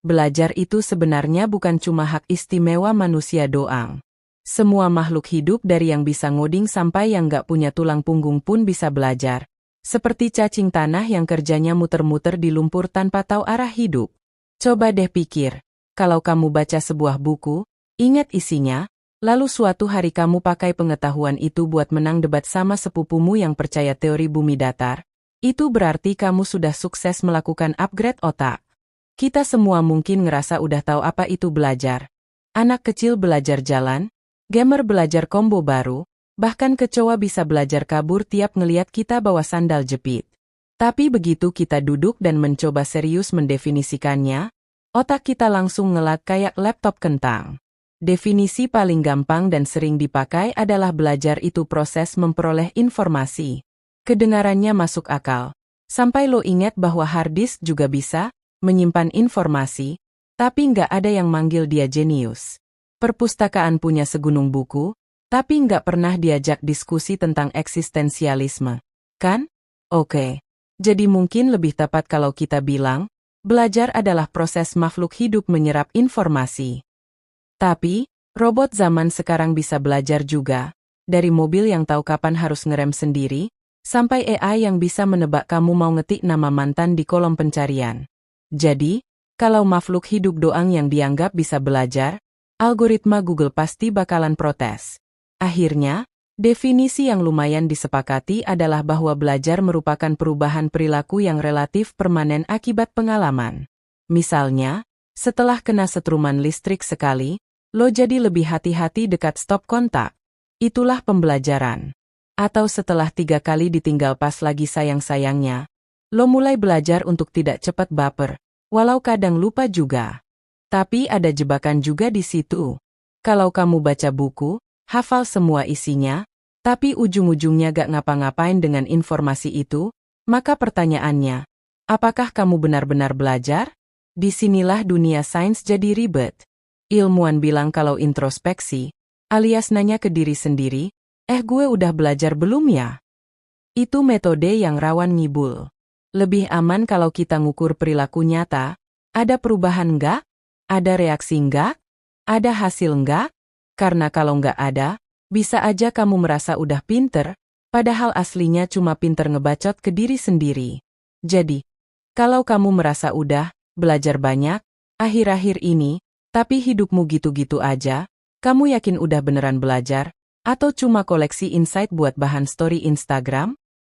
belajar itu sebenarnya bukan cuma hak istimewa manusia doang. Semua makhluk hidup dari yang bisa ngoding sampai yang gak punya tulang punggung pun bisa belajar. Seperti cacing tanah yang kerjanya muter-muter di lumpur tanpa tahu arah hidup. Coba deh pikir, kalau kamu baca sebuah buku, ingat isinya, lalu suatu hari kamu pakai pengetahuan itu buat menang debat sama sepupumu yang percaya teori bumi datar, itu berarti kamu sudah sukses melakukan upgrade otak. Kita semua mungkin ngerasa udah tahu apa itu belajar. Anak kecil belajar jalan, gamer belajar combo baru, bahkan kecoa bisa belajar kabur tiap ngeliat kita bawa sandal jepit. Tapi begitu kita duduk dan mencoba serius mendefinisikannya, otak kita langsung ngelak kayak laptop kentang. Definisi paling gampang dan sering dipakai adalah belajar itu proses memperoleh informasi. Kedengarannya masuk akal. Sampai lo ingat bahwa hard disk juga bisa menyimpan informasi, tapi nggak ada yang manggil dia jenius. Perpustakaan punya segunung buku, tapi nggak pernah diajak diskusi tentang eksistensialisme. Kan? Oke. Jadi mungkin lebih tepat kalau kita bilang, belajar adalah proses makhluk hidup menyerap informasi. Tapi, robot zaman sekarang bisa belajar juga, dari mobil yang tahu kapan harus ngerem sendiri, sampai AI yang bisa menebak kamu mau ngetik nama mantan di kolom pencarian. Jadi, kalau makhluk hidup doang yang dianggap bisa belajar, algoritma Google pasti bakalan protes. Akhirnya, definisi yang lumayan disepakati adalah bahwa belajar merupakan perubahan perilaku yang relatif permanen akibat pengalaman. Misalnya, setelah kena setruman listrik sekali, lo jadi lebih hati-hati dekat stop kontak. Itulah pembelajaran. Atau setelah 3 kali ditinggal pas lagi sayang-sayangnya, lo mulai belajar untuk tidak cepat baper, walau kadang lupa juga. Tapi ada jebakan juga di situ. Kalau kamu baca buku, hafal semua isinya, tapi ujung-ujungnya gak ngapa-ngapain dengan informasi itu, maka pertanyaannya, apakah kamu benar-benar belajar? Disinilah dunia sains jadi ribet. Ilmuwan bilang kalau introspeksi, alias nanya ke diri sendiri, gue udah belajar belum ya? Itu metode yang rawan ngibul. Lebih aman kalau kita ngukur perilaku nyata, ada perubahan nggak? Ada reaksi nggak? Ada hasil nggak? Karena kalau nggak ada, bisa aja kamu merasa udah pinter, padahal aslinya cuma pinter ngebacot ke diri sendiri. Jadi, kalau kamu merasa udah belajar banyak, akhir-akhir ini, tapi hidupmu gitu-gitu aja, kamu yakin udah beneran belajar? Atau cuma koleksi insight buat bahan story Instagram?